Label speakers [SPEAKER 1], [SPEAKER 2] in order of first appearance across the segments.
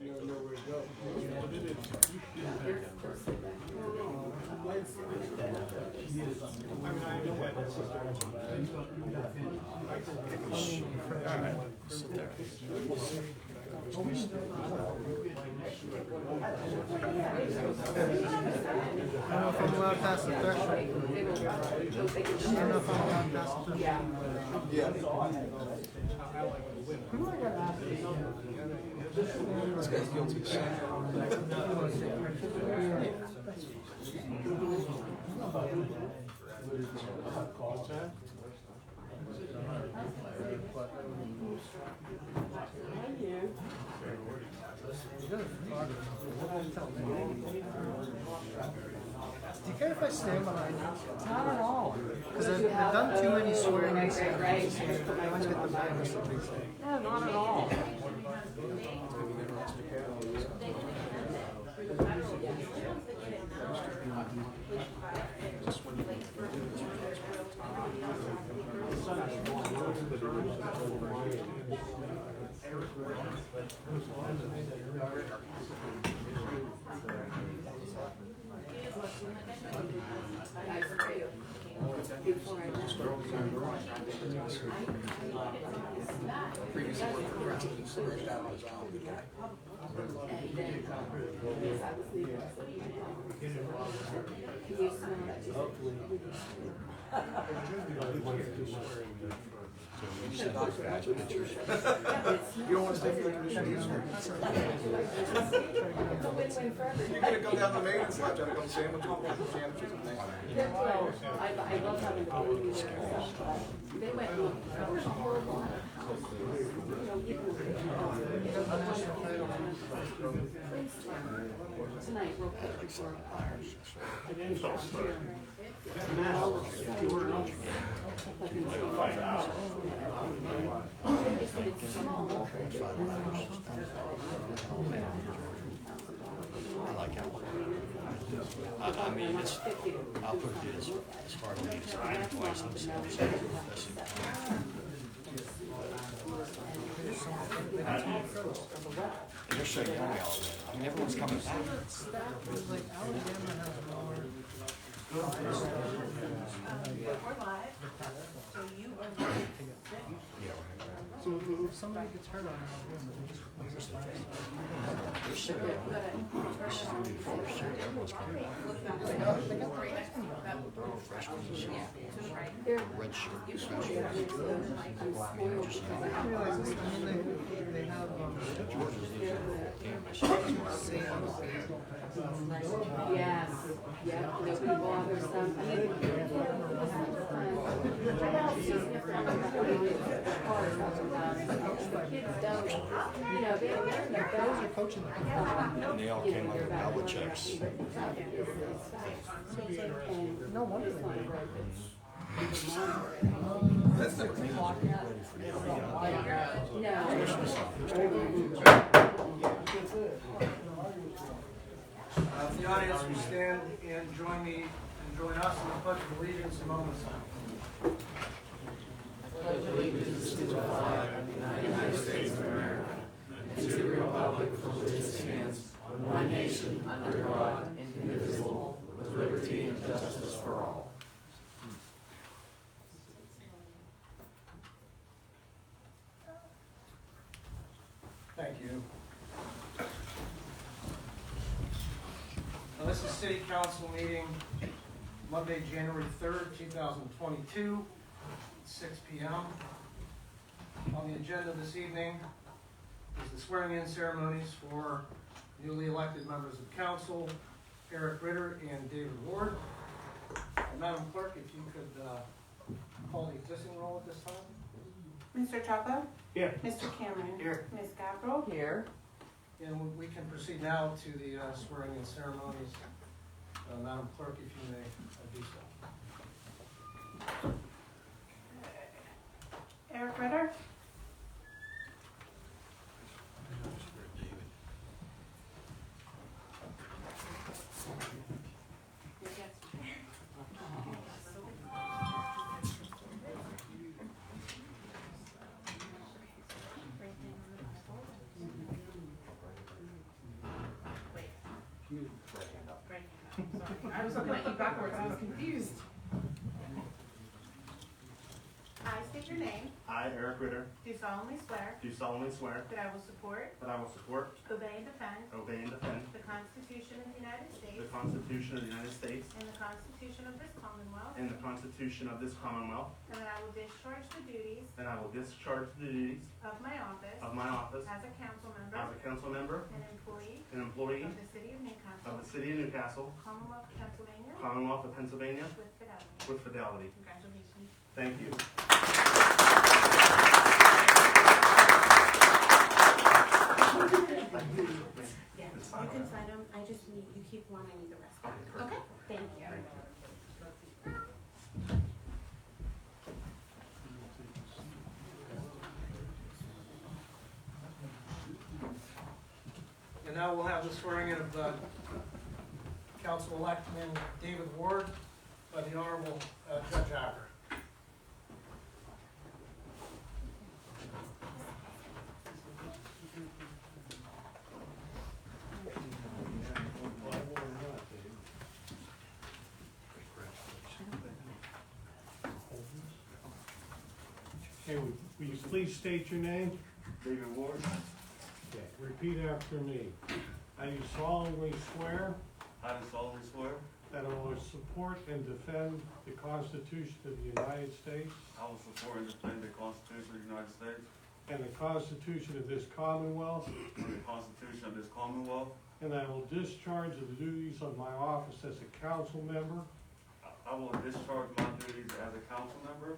[SPEAKER 1] never know where to go.
[SPEAKER 2] I don't know if I'm allowed past the threshold. I don't know if I'm allowed past the threshold.
[SPEAKER 1] This guy's guilty.
[SPEAKER 2] Do you care if I stand behind you?
[SPEAKER 3] Not at all.
[SPEAKER 2] Because I've done too many swearing-in ceremonies. I always get the bag or something.
[SPEAKER 3] No, not at all.
[SPEAKER 1] You don't want to stay for the tradition. You're going to go down the maintenance lodge, I'm going to sandwich sandwiches and things.
[SPEAKER 3] I love having the baby there. They went horrible. Tonight we'll put the floor fire.
[SPEAKER 4] I like it. I mean, it's, I'll put it as far as me as I am twice in the same. They're so young out there. I mean, everyone's coming back.
[SPEAKER 2] Like Alabama has more.
[SPEAKER 5] We're live. So you are live.
[SPEAKER 2] So if somebody gets hurt on Alabama, they just fire.
[SPEAKER 4] They're so young. Everyone's coming back. Freshmen, red shirt, special.
[SPEAKER 2] I realize this. I mean, they have
[SPEAKER 3] Yes. Yeah. There's people on their stuff. Kids don't. You know, they're
[SPEAKER 2] coaching.
[SPEAKER 4] And they all came under Belichick's.
[SPEAKER 2] No wonder they
[SPEAKER 1] That's never been.
[SPEAKER 6] The audience will stand and join me and join us in the Pledge of Allegiance a moment.
[SPEAKER 7] Pledge allegiance to the flag of the United States of America and to the republic for which it stands, one nation under God, indivisible, with liberty and justice for all.
[SPEAKER 6] Thank you. Now, this is City Council meeting Monday, January 3rd, 2022, 6 p.m. On the agenda this evening is the swearing-in ceremonies for newly elected members of council, Ritter and David Ward. Madam Clerk, if you could call the existing roll at this time.
[SPEAKER 5] Mr. Chapa?
[SPEAKER 6] Here.
[SPEAKER 5] Mr. Cameron?
[SPEAKER 6] Here.
[SPEAKER 5] Ms. Gavrile?
[SPEAKER 3] here.
[SPEAKER 6] And we can proceed now to the swearing-in ceremonies. Madam Clerk, if you may do so.
[SPEAKER 5] Ritter?
[SPEAKER 3] Sorry, I was looking at you backwards, I was confused.
[SPEAKER 5] I state your name,
[SPEAKER 8] I, Eric Ritter,
[SPEAKER 5] do solemnly swear
[SPEAKER 8] do solemnly swear
[SPEAKER 5] that I will support,
[SPEAKER 8] that I will support,
[SPEAKER 5] obey, and defend
[SPEAKER 8] obey, and defend
[SPEAKER 5] the Constitution of the United States
[SPEAKER 8] the Constitution of the United States
[SPEAKER 5] and the Constitution of this Commonwealth,
[SPEAKER 8] and the Constitution of this Commonwealth,
[SPEAKER 5] and that I will discharge the duties
[SPEAKER 8] and I will discharge the duties
[SPEAKER 5] of my office
[SPEAKER 8] of my office
[SPEAKER 5] as a council
[SPEAKER 8] as
[SPEAKER 5] member
[SPEAKER 8] a council member
[SPEAKER 5] and employee
[SPEAKER 8] and employee
[SPEAKER 5] of the City of Newcastle,
[SPEAKER 8] of the City of Newcastle,
[SPEAKER 5] Commonwealth of Pennsylvania,
[SPEAKER 8] Commonwealth of Pennsylvania,
[SPEAKER 5] with fidelity.
[SPEAKER 8] with fidelity.
[SPEAKER 5] Congratulations.
[SPEAKER 8] Thank you.
[SPEAKER 5] Yeah, you can sign them, I just need, you keep one, I need the rest back. Okay, thank you.
[SPEAKER 6] And now we'll have the swearing in of Councilwoman David Ward by the Honorable Judge Acker.
[SPEAKER 9] Okay, will you please state your name?
[SPEAKER 8] David Ward,
[SPEAKER 9] Okay, repeat after me. I do solemnly swear
[SPEAKER 8] I do solemnly swear
[SPEAKER 9] that I will support and defend the Constitution of the United States
[SPEAKER 8] I will support and defend the Constitution of the United States
[SPEAKER 9] and the Constitution of this Commonwealth,
[SPEAKER 8] and the Constitution of this Commonwealth.
[SPEAKER 9] and I will discharge the duties of my office as a council member
[SPEAKER 8] I will discharge my duties as a council member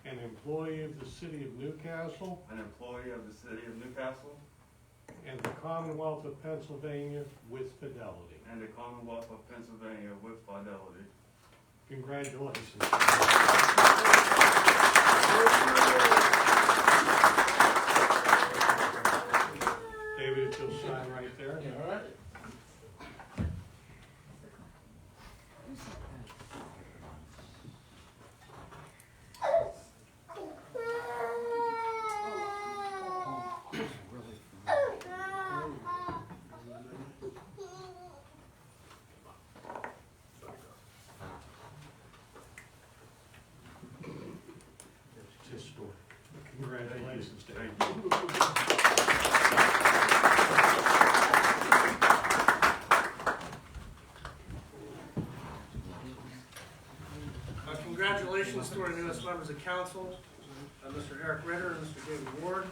[SPEAKER 9] and employee of the City of Newcastle
[SPEAKER 8] and employee of the City of Newcastle
[SPEAKER 9] and the Commonwealth of Pennsylvania with fidelity.
[SPEAKER 8] and the Commonwealth of Pennsylvania with fidelity.
[SPEAKER 9] Congratulations. David, if you'll sign right there.
[SPEAKER 6] All right.
[SPEAKER 9] It's historic. Congratulations, David.
[SPEAKER 6] Congratulations to our newest members of council, Mr. Eric Ritter and Mr. David Ward.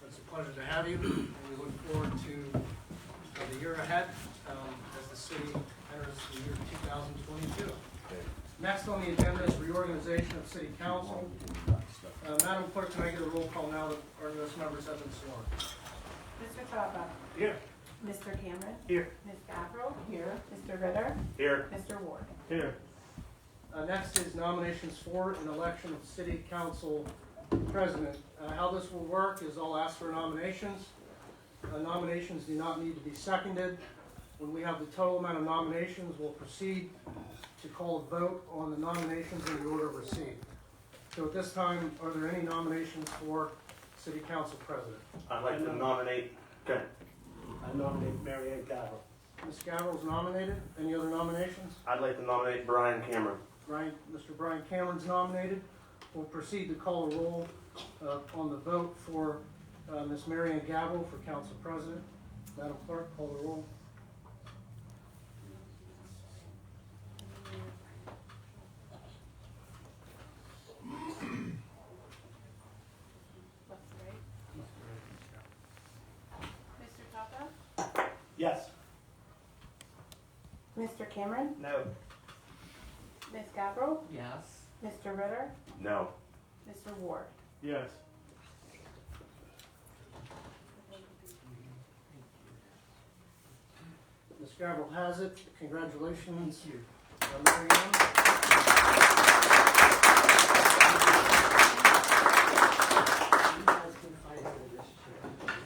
[SPEAKER 6] It's a pleasure to have you, and we look forward to the year ahead as the city enters the year 2022. Next on the agenda is reorganization of city council. Madam Clerk, can I get a roll call now that our newest members have been sworn?
[SPEAKER 5] Mr. Chapa,
[SPEAKER 6] Here.
[SPEAKER 5] Mr. Cameron,
[SPEAKER 6] Here.
[SPEAKER 5] Ms. Gavrile, here, Mr. Ritter,
[SPEAKER 8] Here.
[SPEAKER 5] Mr. Ward.
[SPEAKER 6] Here. Next is nominations for an election of city council president. How this will work is I'll ask for nominations. Nominations do not need to be seconded. When we have the total amount of nominations, we'll proceed to call a vote on the nominations in the order received. So at this time, are there any nominations for city council president?
[SPEAKER 10] I'd like to nominate, okay.
[SPEAKER 2] I nominate MaryAnne Gavrile.
[SPEAKER 6] Ms. Gavrile's nominated. Any other nominations?
[SPEAKER 10] I'd like to nominate Brian Cameron.
[SPEAKER 6] Mr. Brian Cameron's nominated. We'll proceed to call a roll on the vote for Ms. MaryAnne Gavrile for council president. Madam Clerk, call the roll.
[SPEAKER 5] Left to right. Mr. Chapa,
[SPEAKER 10] Yes.
[SPEAKER 5] Mr. Cameron,
[SPEAKER 10] No.
[SPEAKER 5] Ms. Gavrile,
[SPEAKER 7] Yes.
[SPEAKER 5] Mr. Ritter,
[SPEAKER 10] No.
[SPEAKER 5] Mr. Ward.
[SPEAKER 9] Yes.
[SPEAKER 6] Ms. Gavrile has it. Congratulations. MaryAnne.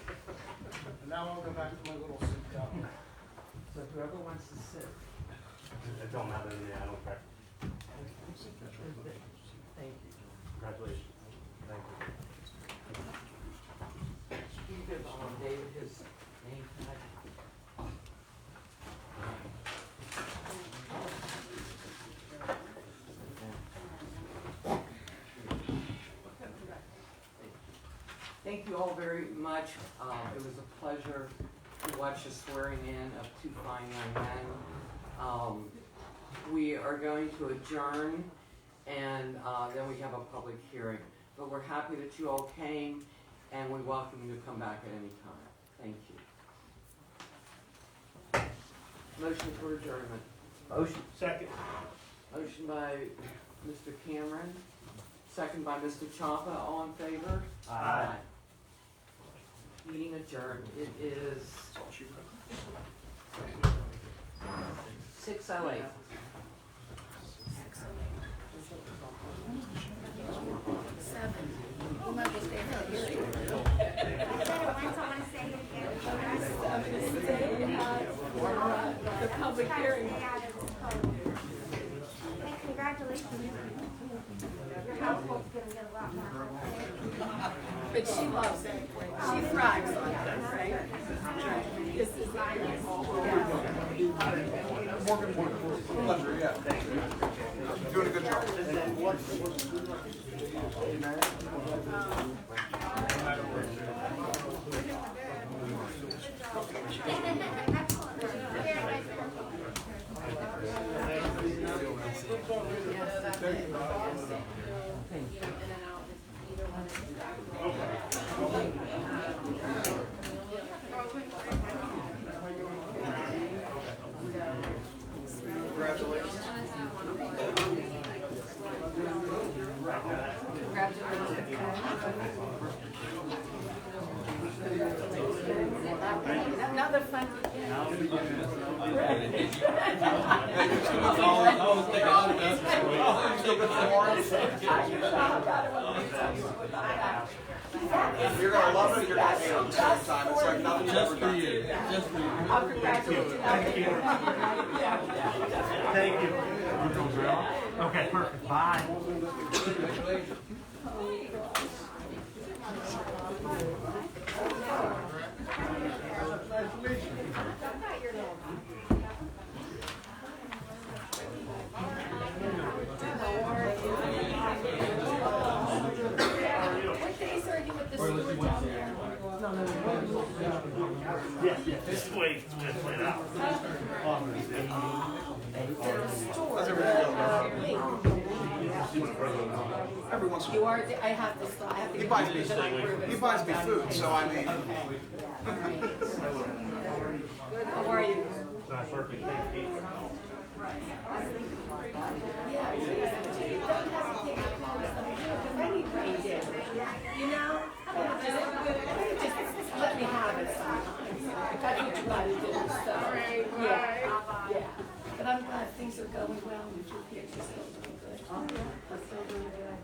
[SPEAKER 6] And now I'll go back to my little seat down.
[SPEAKER 7] So whoever wants to sit.
[SPEAKER 10] It don't matter to me, I don't care.
[SPEAKER 7] Thank you.
[SPEAKER 10] Congratulations. Thank you.
[SPEAKER 7] Can you give David his name tag? Thank you all very much. It was a pleasure to watch the swearing in of two fine young men. We are going to adjourn, and then we have a public hearing. But we're happy that you all came, and we welcome you to come back at any time. Thank you. Motion for adjournment.
[SPEAKER 10] Motion.
[SPEAKER 9] Second.
[SPEAKER 7] Motion by Mr. Cameron, second by Mr. Champa. All in favor?
[SPEAKER 10] Aye.
[SPEAKER 7] Meeting adjourned. It is 6:08.
[SPEAKER 3] The public hearing.
[SPEAKER 5] Hey, congratulations. Your household's gonna get a lot more.
[SPEAKER 3] But she loves it. She thrives on that, right? This is
[SPEAKER 1] Morgan, pleasure, yeah. You're doing a good job.
[SPEAKER 3] another fun.
[SPEAKER 1] You're gonna love it, you're gonna hate it at the same time. It's like nothing you've ever done.
[SPEAKER 9] Just for you.
[SPEAKER 3] I'll congratulate you.
[SPEAKER 9] Thank you. Thank you. Okay, perfect. Bye.
[SPEAKER 3] What days are you with the school down there?
[SPEAKER 9] Yes, yes. Just wait it out.
[SPEAKER 1] How's everything going? Every once in a
[SPEAKER 3] You
[SPEAKER 1] while.
[SPEAKER 3] are, I have to stop. I have to
[SPEAKER 1] He
[SPEAKER 3] get
[SPEAKER 1] buys
[SPEAKER 3] to
[SPEAKER 1] me,
[SPEAKER 3] the microwave and
[SPEAKER 1] he buys
[SPEAKER 3] stuff
[SPEAKER 1] me
[SPEAKER 3] down
[SPEAKER 1] food,
[SPEAKER 3] there.
[SPEAKER 1] so I mean.
[SPEAKER 3] How are you?
[SPEAKER 9] Perfect. Thank you.
[SPEAKER 3] Yeah, don't hesitate to call us up. If anybody did, you know, just let me have it sometimes. That's what you gotta do, so. Yeah. But I'm glad things are going well and your kids are still doing good. We're still doing good.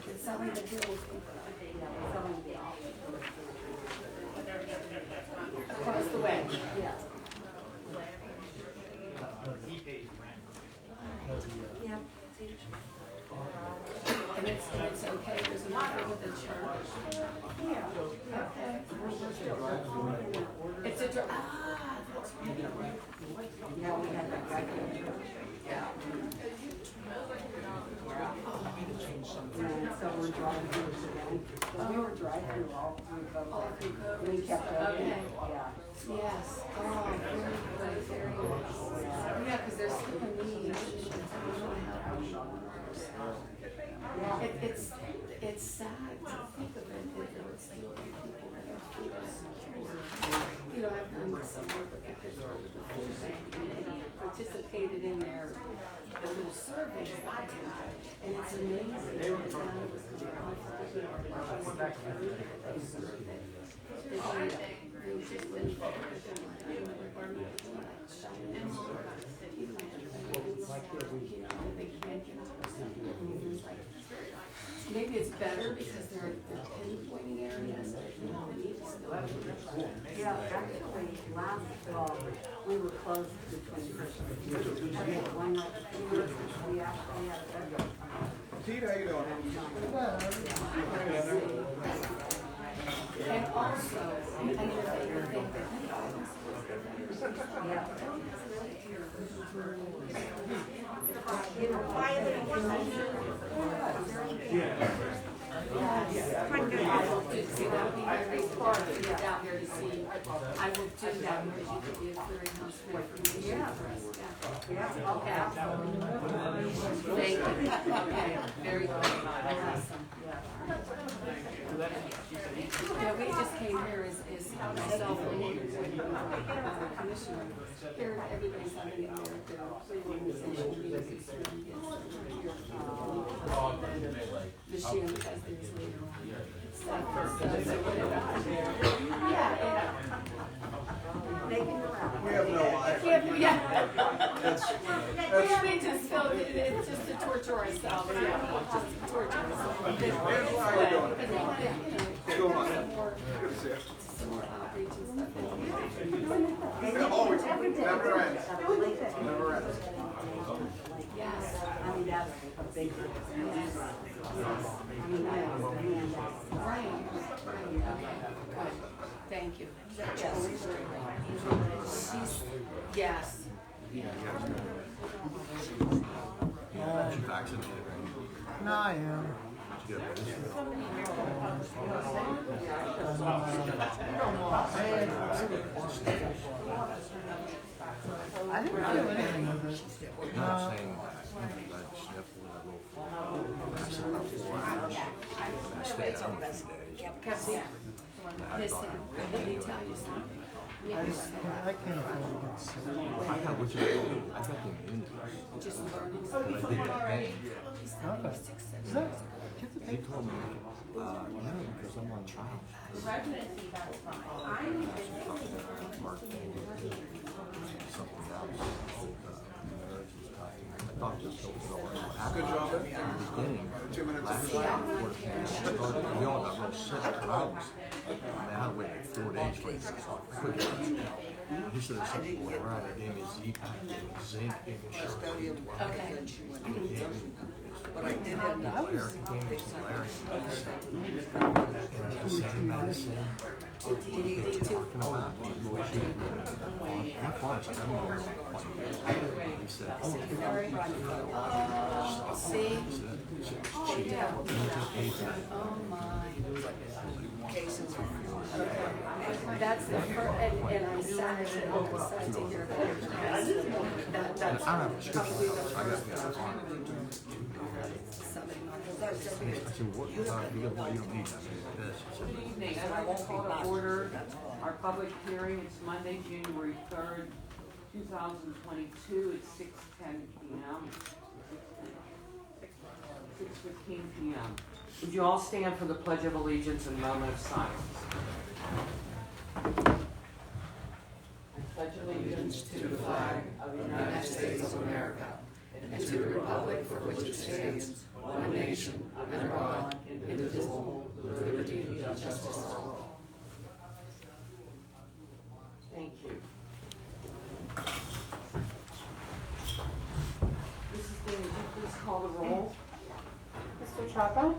[SPEAKER 3] It's selling the bills. Across the way. Yeah. And it's okay, there's a matter with the church. Yeah. Okay. It's a, that's right. Yeah, we had that back in church. Yeah.
[SPEAKER 11] So we're driving through again. We were driving through all through COVID.
[SPEAKER 3] All through COVID.
[SPEAKER 11] We kept
[SPEAKER 3] Okay.
[SPEAKER 11] yeah.
[SPEAKER 3] Yes. Oh, very good, very good. Yeah, because they're skipping these. It's sad to think of it, that there would still be people that have food insecurity. You know, I've done some work with the food bank committee, participated in their little surveys that they do, and it's amazing. The amount of maybe it's better because they're pinpointing areas that you know need to go out.
[SPEAKER 11] Yeah, actually, last fall, we were closed between Christmas. I think one night, we actually had a better.
[SPEAKER 1] Pete, how you doing?
[SPEAKER 3] And also, another thing that
[SPEAKER 11] You know,
[SPEAKER 3] I did see that. I will do that because you could be a clearinghouse for information for us.
[SPEAKER 11] Yeah,
[SPEAKER 3] Okay.
[SPEAKER 11] absolutely.
[SPEAKER 3] Thank you. Okay, very good. Awesome. Yeah, we just came here as myself and with the commissioner. Here, everybody's having their reorganization meetings. The Shannon has theirs later on. So whatever.
[SPEAKER 11] They can around.
[SPEAKER 1] We have no life.
[SPEAKER 3] Yeah,
[SPEAKER 1] That's,
[SPEAKER 3] we just felt it's just to torture ourselves, just to torture ourselves.
[SPEAKER 1] how you doing? What's going on? Good to see you.
[SPEAKER 3] Some more outreach and stuff.
[SPEAKER 1] Yeah, always,
[SPEAKER 11] Every day.
[SPEAKER 1] never ends. Never ends.
[SPEAKER 3] Yes.
[SPEAKER 11] I mean, that's a big difference. Yes. I mean, I understand that.
[SPEAKER 3] Right, okay, good, thank you. She's, yes.
[SPEAKER 2] No, I am. I didn't feel anything with it.
[SPEAKER 3] Listen, let me tell you something. Yes,
[SPEAKER 2] I can't afford to get sick.
[SPEAKER 3] just learning.
[SPEAKER 2] Okay. Is that, get the
[SPEAKER 7] He told me, no, because I'm on trial.
[SPEAKER 5] Residency, that's fine.
[SPEAKER 7] Something else. I thought just so
[SPEAKER 1] Good job.
[SPEAKER 7] in the beginning,
[SPEAKER 1] 2 minutes.
[SPEAKER 7] last year, we all got real sick, and I had to wait like 4 days for it. I couldn't get it. He said there's something going around, they gave me Z-Pack, zinc, gave me sugar.
[SPEAKER 3] Okay.
[SPEAKER 7] But I did have the Larry, he gave me some Larry medicine. And the same medicine. Talking about I'm fine, so I'm going to he said, oh,
[SPEAKER 3] See?
[SPEAKER 7] yeah.
[SPEAKER 3] Oh my. That's the first, and I'm sad to hear about
[SPEAKER 7] I don't have a prescription, so I got to get it on. I said, what, you don't need that.
[SPEAKER 12] Good evening, and I will call to order our public hearing. It's Monday, January 3rd, 2022. It's 6:10 p.m. 6:15 p.m. Would you all stand for the Pledge of Allegiance and moment of silence? I pledge allegiance to the flag of the United States of America and to the republic for which it stands, one nation, under God, indivisible, with liberty and justice for all. Thank you. Mrs. Dean, would you please call the roll?
[SPEAKER 5] Mr. Chapa?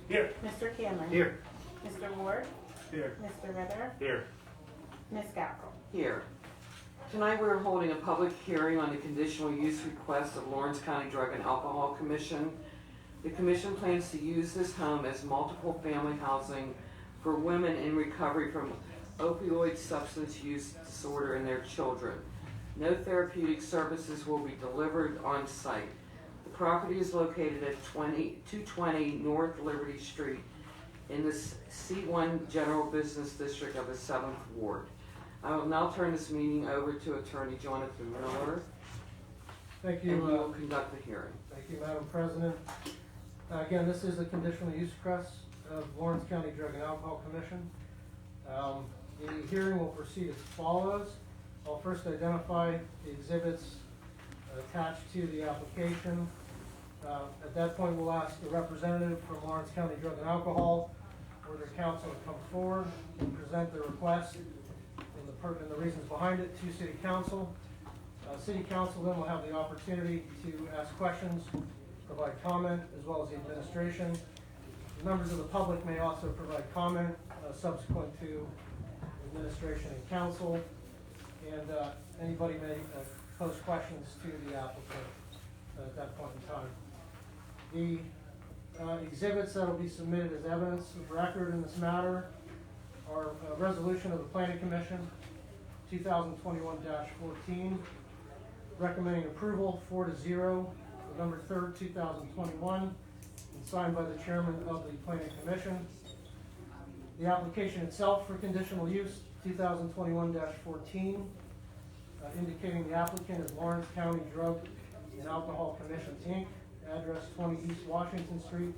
[SPEAKER 10] Here.
[SPEAKER 5] Mr. Cameron?
[SPEAKER 10] Here.
[SPEAKER 5] Mr. Ward?
[SPEAKER 10] Here.
[SPEAKER 5] Mr. Ritter?
[SPEAKER 10] Here.
[SPEAKER 5] Ms. Gavrile?
[SPEAKER 12] Here. Tonight we're holding a public hearing on the conditional use request of Lawrence County Drug and Alcohol Commission. The commission plans to use this home as multiple family housing for women in recovery from opioid substance use disorder and their children. No therapeutic services will be delivered on site. The property is located at 220 North Liberty Street in the C1 General Business District of the 7th Ward. I will now turn this meeting over to Attorney Jonathan Miller,
[SPEAKER 6] Thank
[SPEAKER 12] and
[SPEAKER 6] you.
[SPEAKER 12] he will conduct the hearing.
[SPEAKER 6] Thank you, Madam President. Again, this is a conditional use request of Lawrence County Drug and Alcohol Commission. The hearing will proceed as follows. I'll first identify the exhibits attached to the application. At that point, we'll ask the representative from Lawrence County Drug and Alcohol or their counsel to come forward and present their request and the reasons behind it to City Council. City Council then will have the opportunity to ask questions, provide comment, as well as the administration. Members of the public may also provide comment subsequent to administration and council, and anybody may pose questions to the applicant at that point in time. The exhibits that will be submitted as evidence of record in this matter our resolution of the Planning Commission, 2021-14, recommending approval 4-0, November 3rd, 2021, and signed by the chairman of the Planning Commission. The application itself for conditional use, 2021-14, indicating the applicant is Lawrence County Drug and Alcohol Commission, Inc., address 20 East Washington Street,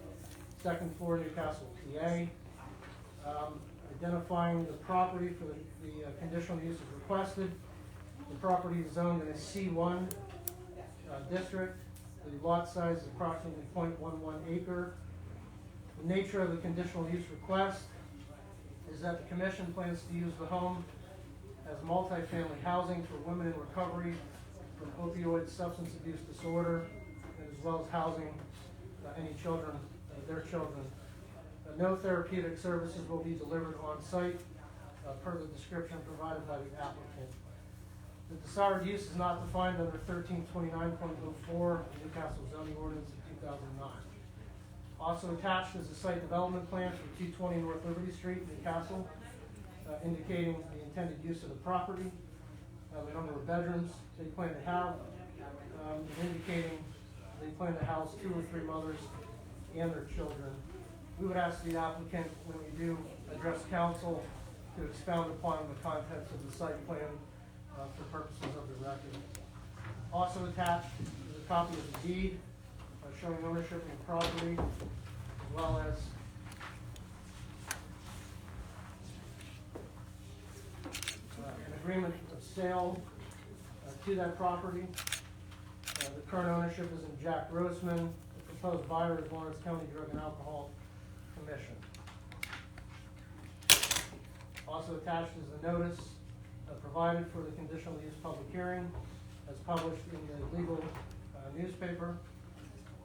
[SPEAKER 6] 2nd floor, Newcastle, PA. Identifying the property for the conditional use is requested. The property is zoned in a C1 district. The lot size is approximately 0.11 acre. The nature of the conditional use request is that the commission plans to use the home as multifamily housing for women in recovery from opioid substance abuse disorder, as well as housing any children, their children. No therapeutic services will be delivered on site per the description provided by the applicant. The desired use is not defined under 1329.04 Newcastle zoning ordinance of 2009. Also attached is a site development plan for 220 North Liberty Street, Newcastle, indicating the intended use of the property, the number of bedrooms they plan to have, indicating they plan to house 2 or 3 mothers and their children. We would ask the applicant, when we do address council, to expound upon the contents of the site plan for purposes of the record. Also attached is a copy of the deed showing ownership of the property, as well as an agreement of sale to that property. The current ownership is in Jack Grossman. The proposed buyer is Lawrence County Drug and Alcohol Commission. Also attached is the notice provided for the conditional use public hearing, as published in the legal newspaper,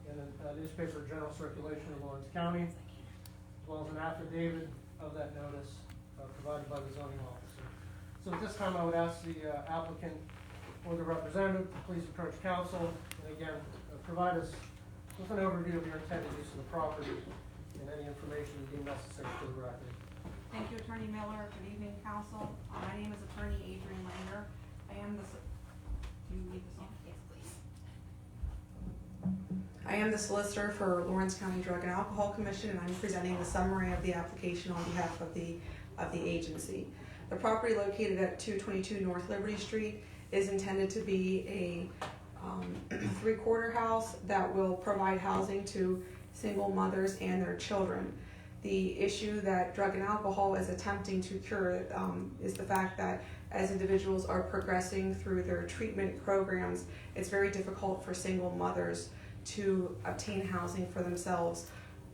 [SPEAKER 6] in the newspaper general circulation of Lawrence County, as well as an affidavit of that notice provided by the zoning officer. So at this time, I would ask the applicant or the representative to please approach council and again provide us with an overview of your intended use of the property and any information deemed necessary for the record.
[SPEAKER 13] Thank you, Attorney Miller. Good evening, council. My name is Attorney Adrian Langer. I am the, do you need this on? Yes, please. I am the solicitor for Lawrence County Drug and Alcohol Commission, and I'm presenting the summary of the application on behalf of the agency. The property located at 222 North Liberty Street is intended to be a 3-quarter house that will provide housing to single mothers and their children. The issue that drug and alcohol is attempting to cure is the fact that as individuals are progressing through their treatment programs, it's very difficult for single mothers to obtain housing for themselves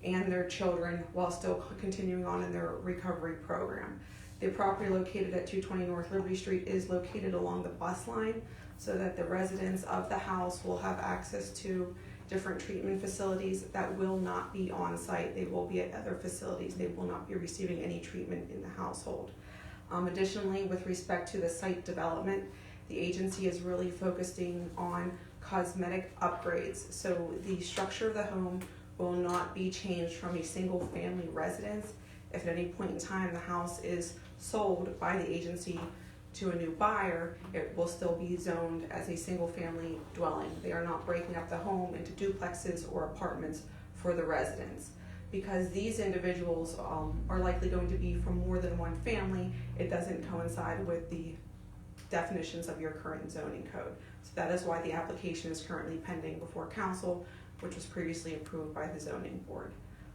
[SPEAKER 13] and their children while still continuing on in their recovery program. The property located at 220 North Liberty Street is located along the bus line so that the residents of the house will have access to different treatment facilities that will not be on site. They will be at other facilities. They will not be receiving any treatment in the household. Additionally, with respect to the site development, the agency is really focusing on cosmetic upgrades. So the structure of the home will not be changed from a single family residence. If at any point in time the house is sold by the agency to a new buyer, it will still be zoned as a single family dwelling. They are not breaking up the home into duplexes or apartments for the residents. Because these individuals are likely going to be from more than one family, it doesn't coincide with the definitions of your current zoning code. So that is why the application is currently pending before council, which was previously approved by the zoning board.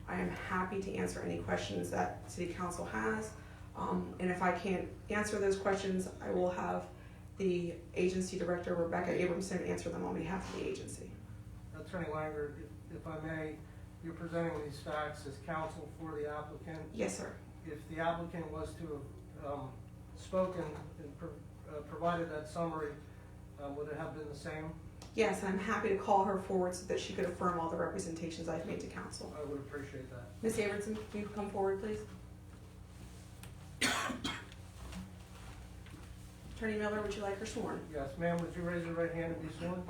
[SPEAKER 13] I am happy to answer any questions that City Council has. And if I can't answer those questions, I will have the agency director, Rebecca Abramson, answer them on behalf of the agency.
[SPEAKER 6] Attorney Langer, if I may, you're presenting these facts as counsel for the applicant.
[SPEAKER 13] Yes, sir.
[SPEAKER 6] If the applicant was to have spoken and provided that summary, would it have been the same?
[SPEAKER 13] Yes, and I'm happy to call her forward so that she could affirm all the representations I've made to council.
[SPEAKER 6] I would appreciate that.
[SPEAKER 13] Ms. Abramson, can you come forward, please? Attorney Miller, would you like her sworn?
[SPEAKER 6] Yes, ma'am, would you raise your right hand and be sworn?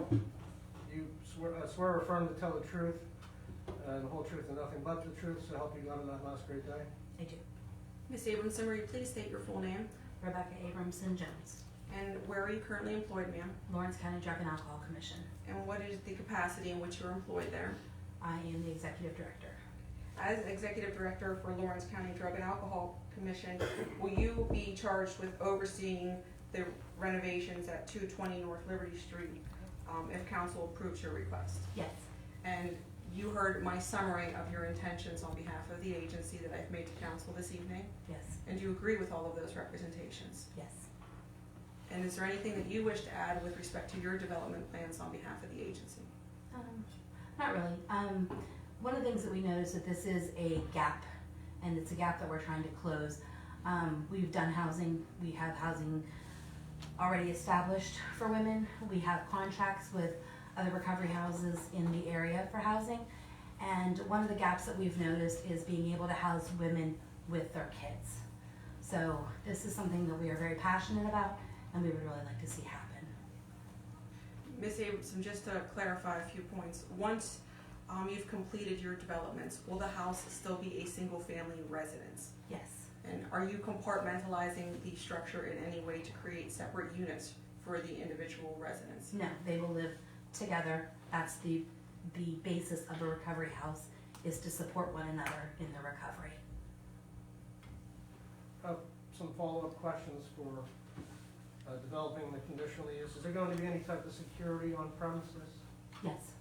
[SPEAKER 6] You swear or affirm to tell the truth, the whole truth and nothing but the truth, so help you God on that last great day?
[SPEAKER 5] I do.
[SPEAKER 13] Ms. Abramson, will you please state your full name?
[SPEAKER 5] Rebecca Abramson Jones,
[SPEAKER 13] And where are you currently employed, ma'am?
[SPEAKER 5] Lawrence County Drug and Alcohol Commission.
[SPEAKER 13] And what is the capacity in which you're employed there?
[SPEAKER 5] I am the executive director.
[SPEAKER 13] As executive director for Lawrence County Drug and Alcohol Commission, will you be charged with overseeing the renovations at 220 North Liberty Street if council approves your request?
[SPEAKER 5] Yes.
[SPEAKER 13] And you heard my summary of your intentions on behalf of the agency that I've made to council this evening,
[SPEAKER 5] Yes.
[SPEAKER 13] and do you agree with all of those representations?
[SPEAKER 5] Yes.
[SPEAKER 13] And is there anything that you wish to add with respect to your development plans on behalf of the agency?
[SPEAKER 5] Not really. One of the things that we noticed that this is a gap, and it's a gap that we're trying to close. We've done housing. We have housing already established for women. We have contracts with other recovery houses in the area for housing. And one of the gaps that we've noticed is being able to house women with their kids. So this is something that we are very passionate about and we would really like to see happen.
[SPEAKER 13] Ms. Abramson, just to clarify a few points, once you've completed your developments, will the house still be a single-family residence?
[SPEAKER 5] Yes.
[SPEAKER 13] And are you compartmentalizing the structure in any way to create separate units for the individual residents?
[SPEAKER 5] No, they will live together. That's the basis of a recovery house, is to support one another in the recovery.
[SPEAKER 6] Some follow-up questions for developing the conditional use. Is there going to be any type of security on premises?
[SPEAKER 5] Yes.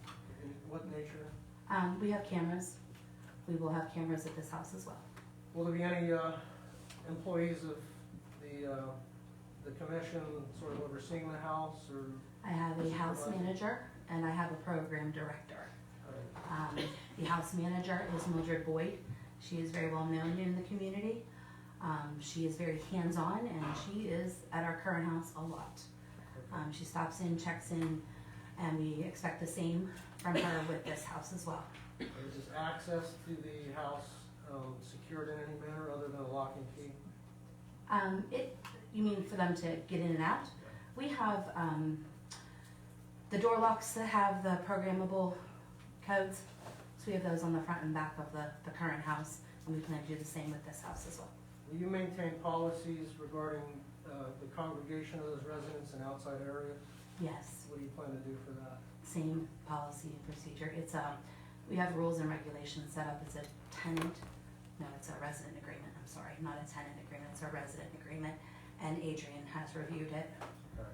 [SPEAKER 6] In what nature?
[SPEAKER 5] We have cameras. We will have cameras at this house as well.
[SPEAKER 6] Will there be any employees of the commission sort of overseeing the house, or?
[SPEAKER 5] I have a house manager and I have a program director. The house manager is Mildred Boyd. She is very well known in the community. She is very hands-on and she is at our current house a lot. She stops in, checks in, and we expect the same from her with this house as well.
[SPEAKER 6] Is access to the house secured in any manner other than a lock and key?
[SPEAKER 5] You mean for them to get in and out? We have the door locks that have the programmable codes. So we have those on the front and back of the current house, and we plan to do the same with this house as well.
[SPEAKER 6] Will you maintain policies regarding the congregation of those residents in outside areas?
[SPEAKER 5] Yes.
[SPEAKER 6] What do you plan to do for that?
[SPEAKER 5] Same policy and procedure. It's we have rules and regulations set up. It's a tenant, no, it's a resident agreement. I'm sorry, not a tenant agreement. It's a resident agreement, and Adrian has reviewed it.
[SPEAKER 6] Okay.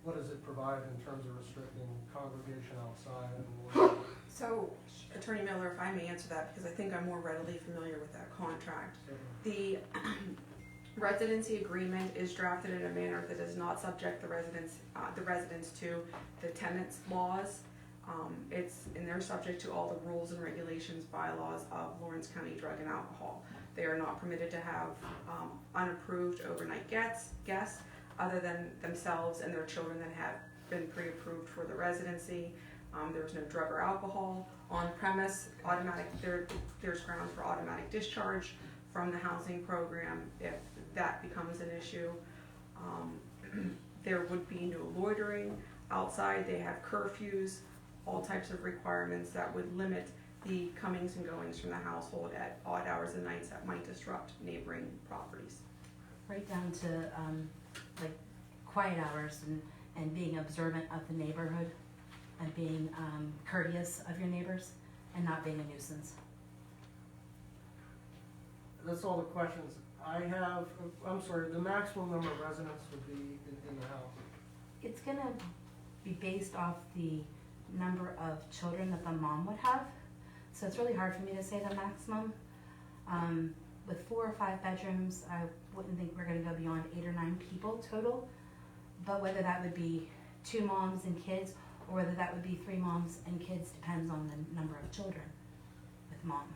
[SPEAKER 6] What does it provide in terms of restricting congregation outside?
[SPEAKER 13] So, Attorney Miller, if I may answer that, because I think I'm more readily familiar with that contract. The residency agreement is drafted in a manner that does not subject the residents to the tenant's laws. And they're subject to all the rules and regulations, bylaws of Lawrence County Drug and Alcohol. They are not permitted to have unapproved overnight guests other than themselves and their children that have been pre-approved for the residency. There's no drug or alcohol on premise. There's grounds for automatic discharge from the housing program if that becomes an issue. There would be no loitering outside. They have curfews, all types of requirements that would limit the comings and goings from the household at odd hours and nights that might disrupt neighboring properties.
[SPEAKER 5] Right down to like quiet hours and being observant of the neighborhood and being courteous of your neighbors and not being a nuisance.
[SPEAKER 6] That's all the questions I have. I'm sorry, the maximum number of residents would be in the house?
[SPEAKER 5] It's gonna be based off the number of children that the mom would have. So it's really hard for me to say the maximum. With 4 or 5 bedrooms, I wouldn't think we're gonna go beyond 8 or 9 people total. But whether that would be 2 moms and kids, or whether that would be 3 moms and kids, depends on the number of children with mom.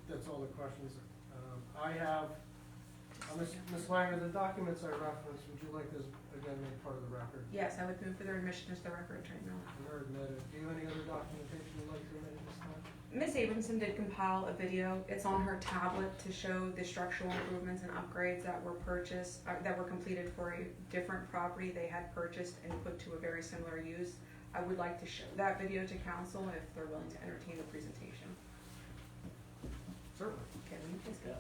[SPEAKER 6] That's all the questions I have. Ms. Langer, the documents I referenced, would you like this again made part of the record?
[SPEAKER 13] Yes, I would move for their admission into the record, Attorney Miller.
[SPEAKER 6] They're admitted. Do you have any other documentation you'd like to admit at this time?
[SPEAKER 13] Ms. Abramson did compile a video. It's on her tablet to show the structural improvements and upgrades that were purchased, that were completed for a different property they had purchased and put to a very similar use. I would like to show that video to council if they're willing to entertain the presentation.
[SPEAKER 6] Certainly.
[SPEAKER 5] Okay, will you please go?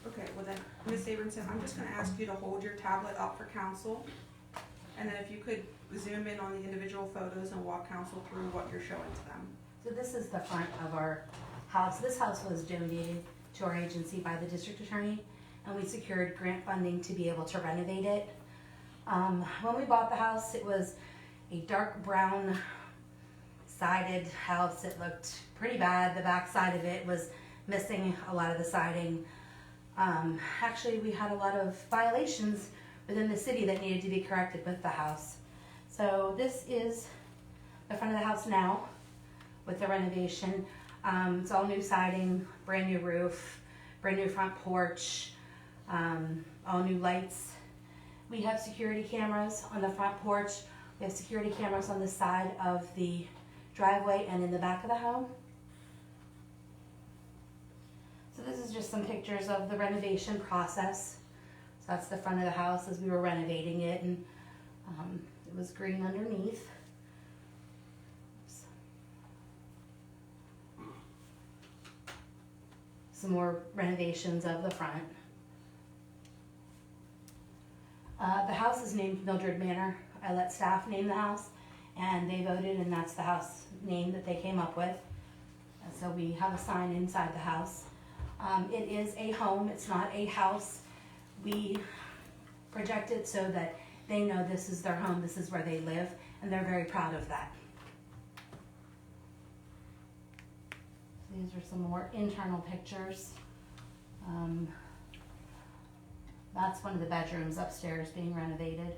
[SPEAKER 13] Okay, well then, Ms. Abramson, I'm just gonna ask you to hold your tablet up for council. And then if you could zoom in on the individual photos and walk council through what you're showing to them.
[SPEAKER 5] So this is the front of our house. This house was donated to our agency by the district attorney, and we secured grant funding to be able to renovate it. When we bought the house, it was a dark brown sided house. It looked pretty bad. The back side of it was missing a lot of the siding. Actually, we had a lot of violations within the city that needed to be corrected with the house. So this is the front of the house now with the renovation. It's all new siding, brand new roof, brand new front porch, all new lights. We have security cameras on the front porch. We have security cameras on the side of the driveway and in the back of the home. So this is just some pictures of the renovation process. So that's the front of the house as we were renovating it, and it was green underneath. Oops. Some more renovations of the front. The house is named Mildred Manor. I let staff name the house, and they voted, and that's the house name that they came up with. So we have a sign inside the house. It is a home, it's not a house. We project it so that they know this is their home, this is where they live, and they're very proud of that. These are some more internal pictures. That's one of the bedrooms upstairs being renovated.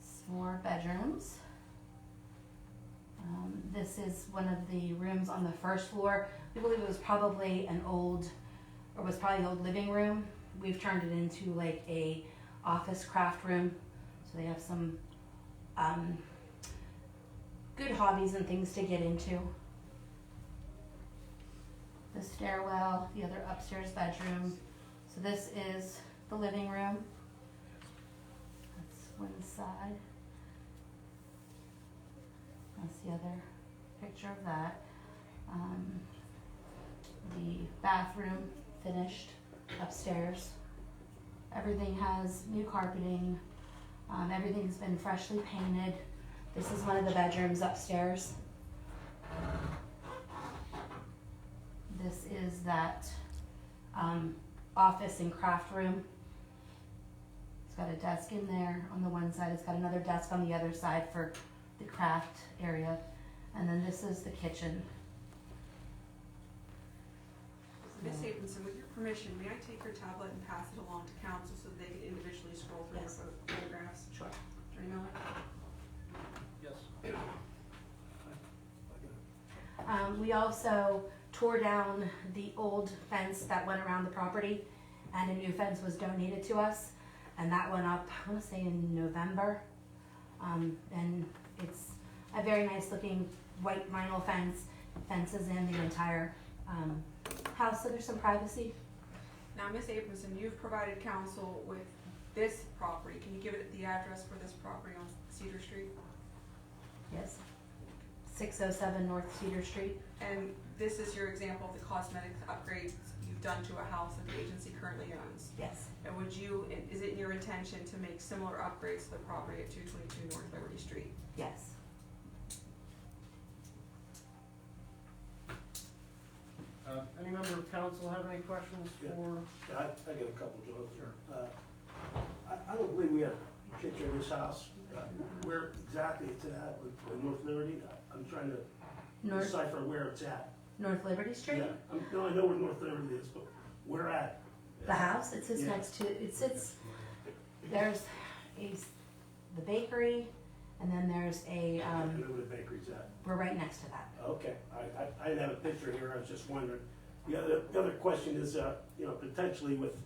[SPEAKER 5] Some more bedrooms. This is one of the rooms on the first floor. We believe it was probably an old living room. We've turned it into like a office craft room. So they have some good hobbies and things to get into. The stairwell, the other upstairs bedroom. So this is the living room. That's one side. That's the other picture of that. The bathroom finished upstairs. Everything has new carpeting. Everything's been freshly painted. This is one of the bedrooms upstairs. This is that office and craft room. It's got a desk in there on the one side. It's got another desk on the other side for the craft area. And then this is the kitchen.
[SPEAKER 13] Ms. Abramson, with your permission, may I take your tablet and pass it along to council so they can individually scroll through
[SPEAKER 5] Yes.
[SPEAKER 13] the photographs?
[SPEAKER 5] Sure.
[SPEAKER 13] Attorney Miller?
[SPEAKER 6] Yes.
[SPEAKER 5] We also tore down the old fence that went around the property, and a new fence was donated to us, and that went up, I want to say in November. And it's a very nice looking white vinyl fence, fences in the entire house, so there's some privacy.
[SPEAKER 13] Now, Ms. Abramson, you've provided council with this property. Can you give it the address for this property on Cedar Street?
[SPEAKER 5] Yes. 607 North Cedar Street.
[SPEAKER 13] And this is your example of the cosmetic upgrades you've done to a house that the agency currently owns.
[SPEAKER 5] Yes.
[SPEAKER 13] And is it your intention to make similar upgrades to the property at 222 North Liberty Street?
[SPEAKER 5] Yes.
[SPEAKER 6] Any member of council have any questions for?
[SPEAKER 14] I got a couple, Joe. Sure. I don't believe we have a picture of this house. Where exactly it's at with North Liberty? I'm trying to decipher where it's at.
[SPEAKER 5] North Liberty Street?
[SPEAKER 14] Yeah, I know where North Liberty is, but where at?
[SPEAKER 5] The house, it sits next to, there's the bakery, and then there's a,
[SPEAKER 14] I know where the bakery's at.
[SPEAKER 5] we're right next to that.
[SPEAKER 14] Okay, I didn't have a picture here, I was just wondering. The other question is, potentially with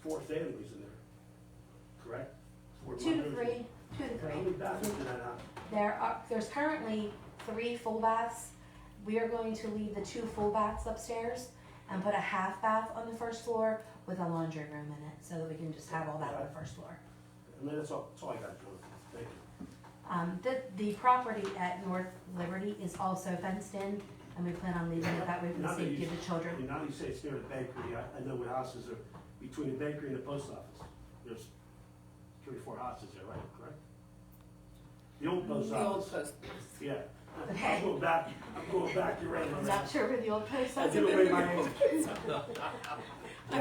[SPEAKER 14] 4 families in there, correct?
[SPEAKER 5] 2 to 3, 2 to 3.
[SPEAKER 14] How many bathrooms in that house?
[SPEAKER 5] There's currently 3 full baths. We are going to leave the 2 full baths upstairs and put a half bath on the first floor with a laundry room in it, so that we can just have all that on the first floor.
[SPEAKER 14] I mean, that's all I got, Jonathan. Thank you.
[SPEAKER 5] The property at North Liberty is also fenced in, and we plan on leaving it that way for the
[SPEAKER 14] Now that
[SPEAKER 5] safety
[SPEAKER 14] you-
[SPEAKER 5] of the children.
[SPEAKER 14] Now you say it's near the bakery, I know what houses are between the bakery and the post office. There's 3 or 4 houses there, right, correct? The old post office. Yeah.
[SPEAKER 5] Okay.
[SPEAKER 14] I'm going back, you're right.
[SPEAKER 5] I'm not sure where the old post
[SPEAKER 14] I
[SPEAKER 5] office
[SPEAKER 14] threw away my
[SPEAKER 5] is.
[SPEAKER 14] age. I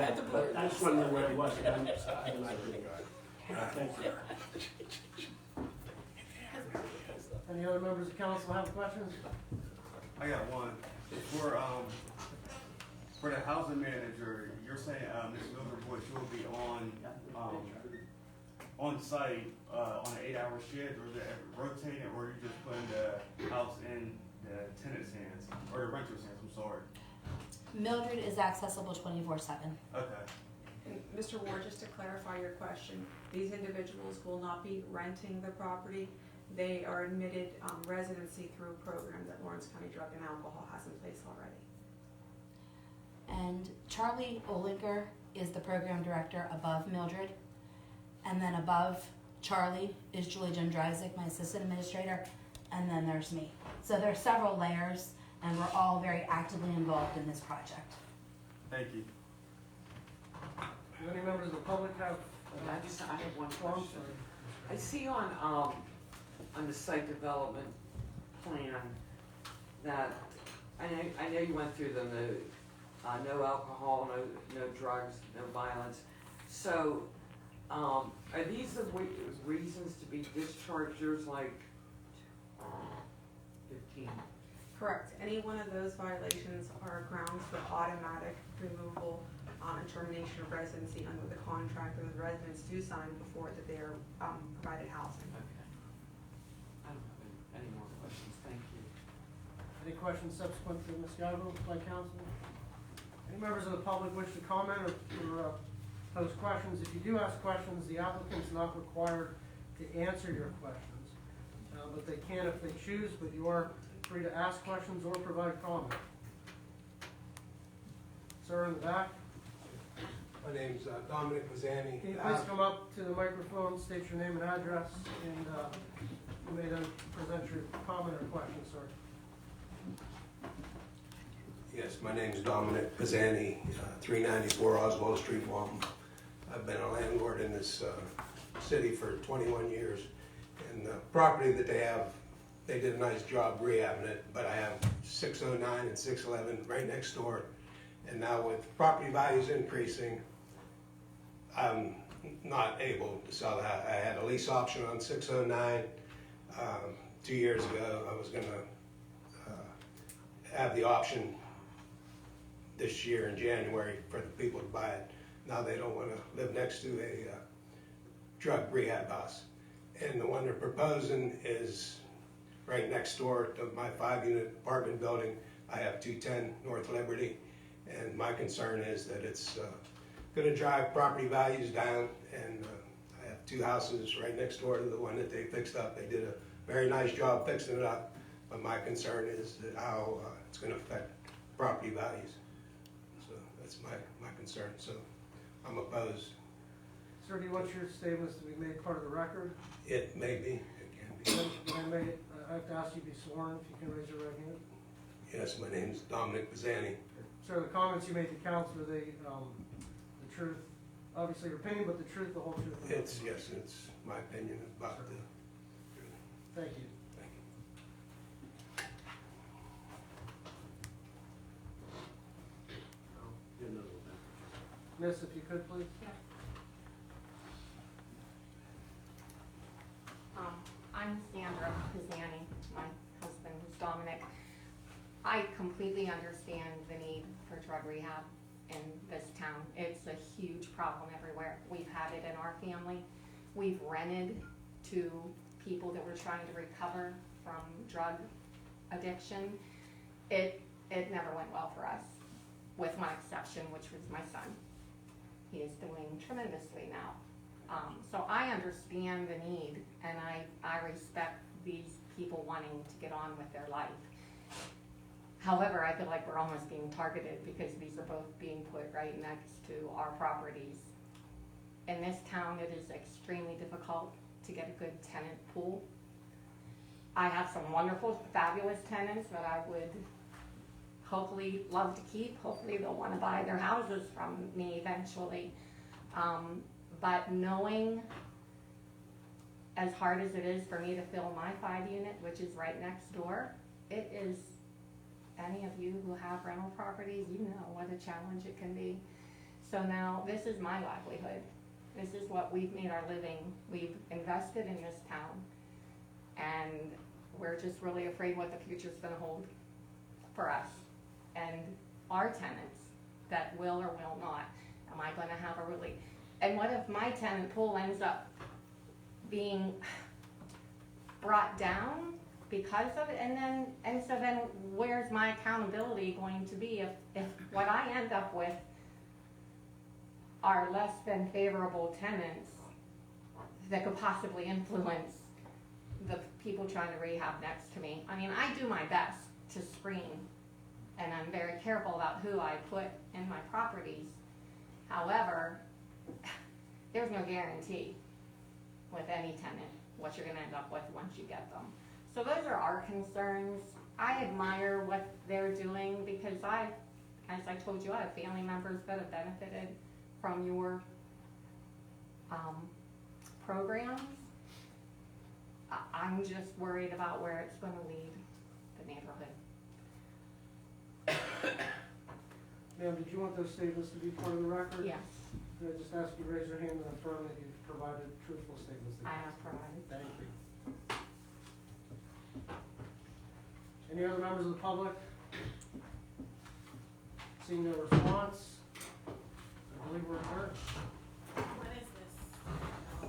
[SPEAKER 14] just want to know where it was. I have an idea. Thank you.
[SPEAKER 6] Any other members of council have questions?
[SPEAKER 8] I got one. For the housing manager, you're saying, Ms. Mildred, you'll be on site, on an 8-hour shift, or is it rotating, or are you just putting the house in the tenant's hands, or the renter's hands, I'm sorry?
[SPEAKER 5] Mildred is accessible 24/7.
[SPEAKER 8] Okay.
[SPEAKER 13] And Mr. Ward, just to clarify your question, these individuals will not be renting the property. They are admitted residency through a program that Lawrence County Drug and Alcohol has in place already.
[SPEAKER 5] And Charlie Olinger is the program director above Mildred. And then above Charlie is Julie Jendryzik, my assistant administrator. And then there's me. So there are several layers, and we're all very actively involved in this project.
[SPEAKER 8] Thank you.
[SPEAKER 6] Do any members of the public have?
[SPEAKER 12] I have one
[SPEAKER 6] Oh, I'm
[SPEAKER 12] question. I see on the site development plan that, I know you went through them, no alcohol, no drugs, no violence. So, are these the reasons to be discharged? There's like 15.
[SPEAKER 13] Correct. Any one of those violations are grounds for automatic removal and termination of residency under the contract that the residents do sign before that they are provided housing.
[SPEAKER 12] Okay. I don't have any more questions. Thank you.
[SPEAKER 6] Any questions subsequent to Ms. Gavrile by council? Any members of the public wish to comment or pose questions? If you do ask questions, the applicant's not required to answer your questions, but they can if they choose, but you are free to ask questions or provide comment. Sir, in the back.
[SPEAKER 15] My name's Dominic Pizzani.
[SPEAKER 6] Can you please come up to the microphone, state your name and address, and you may then present your comment or question, sir.
[SPEAKER 15] Yes, my name's Dominic Pizzani, 394 Oswald Street, Waltham. I've been a landlord in this city for 21 years. And the property that they have, they did a nice job rehabbing it, but I have 609 and 611 right next door. And now with property values increasing, I'm not able to sell that. I had a lease option on 609 2 years ago. I was going to have the option this year in January for the people to buy it. Now they don't want to live next to a drug rehab house. And the one they're proposing is right next door to my 5-unit apartment building. I have 210 North Liberty, and my concern is that it's going to drive property values down, and I have 2 houses right next door to the one that they fixed up. They did a very nice job fixing it up, but my concern is that how it's going to affect property values. So that's my concern, so I'm opposed.
[SPEAKER 6] Sir, do you want your statements to be made part of the record?
[SPEAKER 15] It may be, it can be.
[SPEAKER 6] I have to ask you to be sworn, if you can raise your right hand.
[SPEAKER 15] Yes, my name's Dominic Pizzani.
[SPEAKER 6] Sir, the comments you made to council, are they the truth, obviously your opinion, but the truth, the whole truth?
[SPEAKER 15] It's my opinion about the.
[SPEAKER 6] Thank you.
[SPEAKER 15] Thank you.
[SPEAKER 6] Miss, if you could, please.
[SPEAKER 16] I'm Sandra Pizzani. My husband is Dominic. I completely understand the need for drug rehab in this town. It's a huge problem everywhere. We've had it in our family. We've rented to people that were trying to recover from drug addiction. It never went well for us, with one exception, which was my son. He is doing tremendously now. So I understand the need, and I respect these people wanting to get on with their life. However, I feel like we're almost being targeted because these are both being put right next to our properties. In this town, it is extremely difficult to get a good tenant pool. I have some wonderful, fabulous tenants that I would hopefully love to keep. Hopefully they'll want to buy their houses from me eventually. But knowing, as hard as it is for me to fill my 5 unit, which is right next door, it is, any of you who have rental properties, you know what a challenge it can be. So now this is my livelihood. This is what we've made our living. We've invested in this town, and we're just really afraid what the future's gonna hold for us and our tenants that will or will not. Am I gonna have a really, and what if my tenant pool ends up being brought down because of it? And so then where's my accountability going to be if what I end up with are less than favorable tenants that could possibly influence the people trying to rehab next to me? I mean, I do my best to screen, and I'm very careful about who I put in my properties. However, there's no guarantee with any tenant what you're gonna end up with once you get them. So those are our concerns. I admire what they're doing because as I told you, I have family members that have benefited from your programs. I'm just worried about where it's gonna lead the neighborhood.
[SPEAKER 6] Ma'am, did you want those statements to be part of the record?
[SPEAKER 16] Yes,
[SPEAKER 6] Can I just ask you to raise your hand and affirm that you've provided truthful statements?
[SPEAKER 16] I have provided.
[SPEAKER 6] Thank you. Any other members of the public? Seeing no response, I believe we're adjourned.
[SPEAKER 17] What is this? The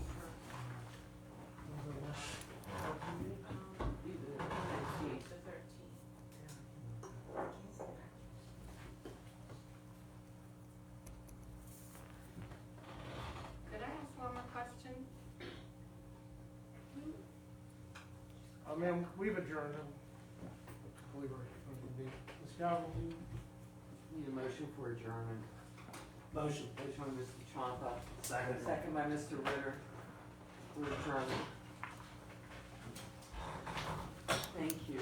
[SPEAKER 17] 13th.
[SPEAKER 16] Could I ask one more question?
[SPEAKER 6] Ma'am, we've adjourned. I believe we're going to be. Ms. Gavrile, do you?
[SPEAKER 12] Need a motion for adjournment.
[SPEAKER 14] Motion.
[SPEAKER 12] Motion by Mr. Champa.
[SPEAKER 10] Second.
[SPEAKER 12] Second by Mr. Ritter. We're adjourned. Thank you.